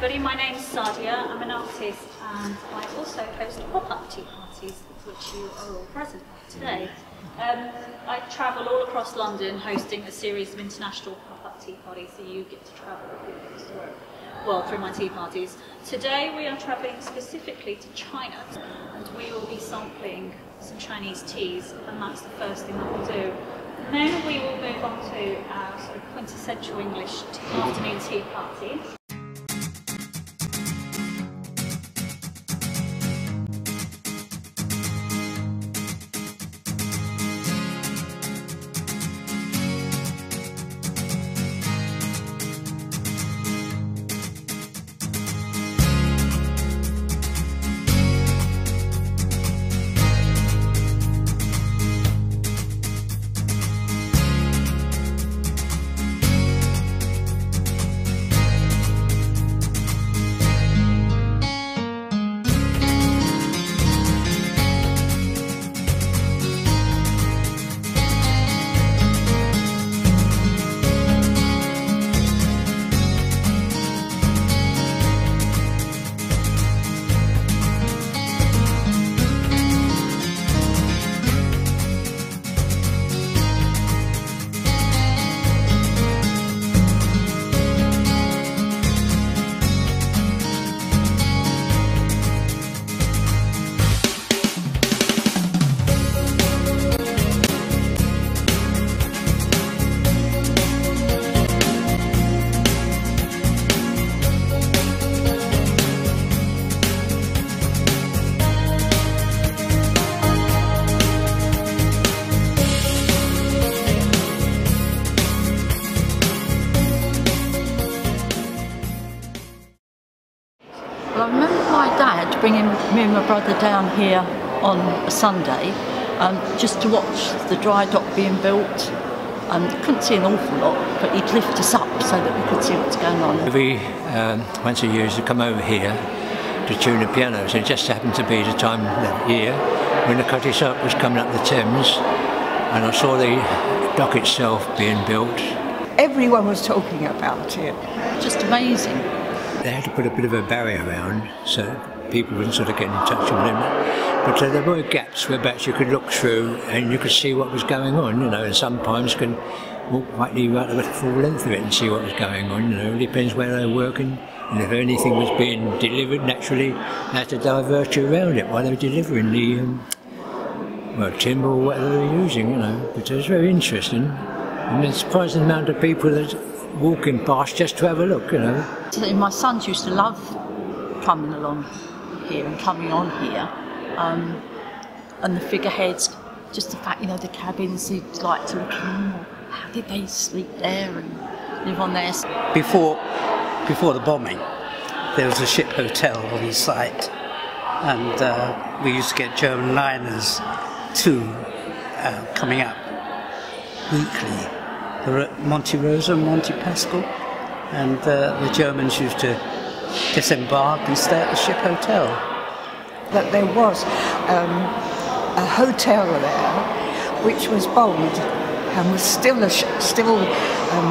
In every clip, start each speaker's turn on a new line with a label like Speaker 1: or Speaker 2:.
Speaker 1: everybody, my name's Sadia. I'm an artist and I also host pop-up tea parties, which you are all present at today. I travel all across London hosting a series of international pop-up tea parties, so you get to travel across the world through my tea parties. Today we are travelling specifically to China, and we will be sampling some Chinese teas, and that's the first thing that we'll do. And then we will move on to our sort of quintessential English afternoon tea party.
Speaker 2: Well, I remember my dad bringing me and my brother down here on a Sunday just to watch the dry dock being built. Couldn't see an awful lot, but he'd lift us up so that we could see what's going on.
Speaker 3: We, once a year, used to come over here to tune the pianos. It just happened to be the time that year when the Cutty Sark was coming up the Thames, and I saw the dock itself being built.
Speaker 4: Everyone was talking about it.
Speaker 2: Just amazing.
Speaker 3: They had to put a bit of a barrier around so people wouldn't sort of get in touch with them. But there were gaps whereabouts you could look through and you could see what was going on, you know, and sometimes you can walk right the full length of it and see what was going on, you know. It depends where they were working, and if anything was being delivered, naturally they had to divert you around it while they were delivering the timber or whatever they were using, you know. But it was very interesting, and there's a surprising amount of people that walking past just to have a look, you know.
Speaker 2: My sons used to love coming along here and coming on here, and the figureheads, just the fact, you know, the cabins, they'd like to look, how did they sleep there and live on there?
Speaker 5: Before the bombing, there was a ship hotel on the site, and we used to get German liners coming up weekly. There were Monte Rosa and Monte Pascal, and the Germans used to disembark and stay at the ship hotel.
Speaker 4: That there was a hotel there which was bombed and was still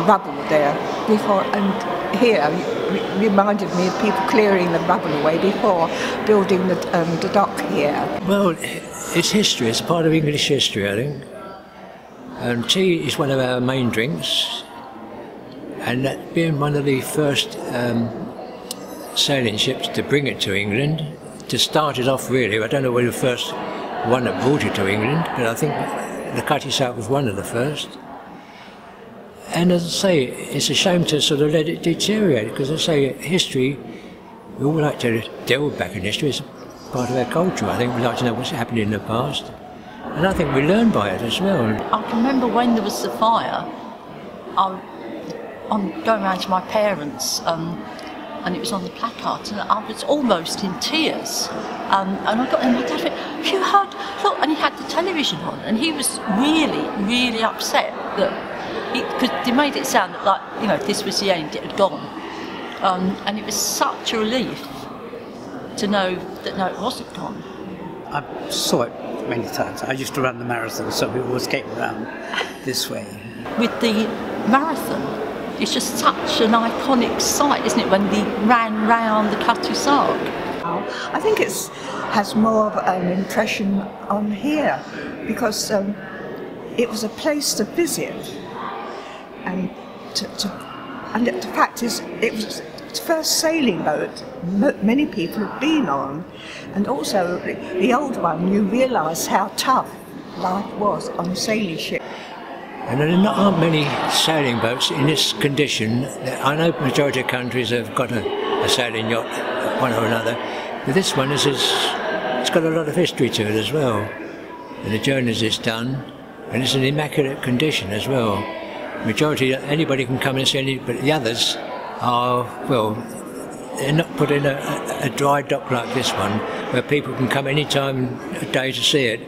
Speaker 4: rubble there before, and here reminded me of people clearing the rubble away before building the dock here.
Speaker 3: Well, it's history, it's part of English history, I think. Tea is one of our main drinks, and that being one of the first sailing ships to bring it to England, to start it off really, I don't know where the first one that brought it to England, but I think the Cutty Sark was one of the first. And as I say, it's a shame to sort of let it deteriorate, because as I say, history, we all like to delve back in history, it's part of our culture. I think we like to know what's happened in the past. And I think we learn by it as well.
Speaker 2: I can remember when there was the fire, I'm going around to my parents, and it was on the placard, and I was almost in tears. And I got in, my dad went, "You heard, look," and he had the television on, and he was really, really upset that, because they made it sound like, you know, if this was the end, it had gone. And it was such a relief to know that no, it wasn't gone.
Speaker 5: I saw it many times. I used to run the marathon, so we always came around this way.
Speaker 2: With the marathon, it's just such an iconic sight, isn't it, when they ran round the Cutty Sark?
Speaker 4: I think it has more of an impression on here because it was a place to visit, and the fact is it was the first sailing boat many people have been on, and also the old one, you realise how tough life was on a sailing ship.
Speaker 3: And there aren't many sailing boats in this condition. I know the majority of countries have got a sailing yacht, one or another, but this one it's got a lot of history to it as well. And the journeys it's done, and it's in immaculate condition as well. Majority, anybody can come and see any, but the others are, well, they're not put in a dry dock like this one, where people can come any time of day to see it.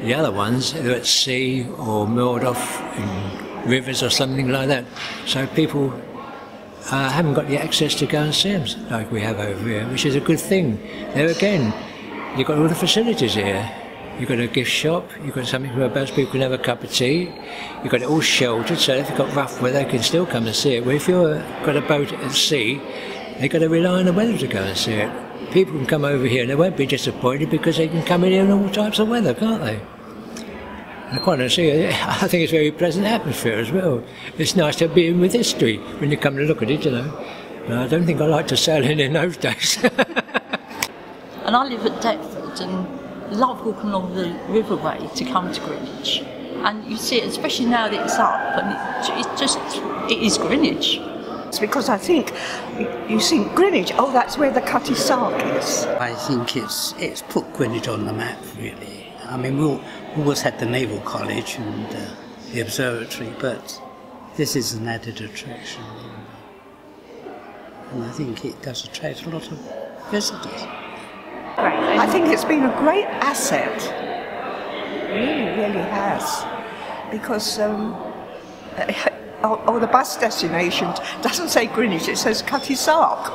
Speaker 3: The other ones, they're at sea or moored off in rivers or something like that. So people haven't got the access to go and see them like we have over here, which is a good thing. There again, you've got all the facilities here. You've got a gift shop, you've got something where most people can have a cup of tea, you've got it all sheltered, so if you've got rough weather, they can still come and see it. Well, if you've got a boat at sea, they've got to rely on the weather to go and see it. People can come over here and they won't be disappointed because they can come in here in all types of weather, can't they? And quite honestly, I think it's a very pleasant atmosphere as well. It's nice to be in with history when you come to look at it, you know. And I don't think I like to sail in those days.
Speaker 2: And I live at Deptford and love walking along the riverway to come to Greenwich. And you see it, especially now that it's up, and it is Greenwich.
Speaker 4: It's because I think you see Greenwich, oh, that's where the Cutty Sark is.
Speaker 5: I think it's put Greenwich on the map, really. I mean, we always had the Naval College and the observatory, but this is an added attraction. And I think it does attract a lot of visitors.
Speaker 4: I think it's been a great asset. It really has. Because the bus destination doesn't say Greenwich, it says Cutty Sark.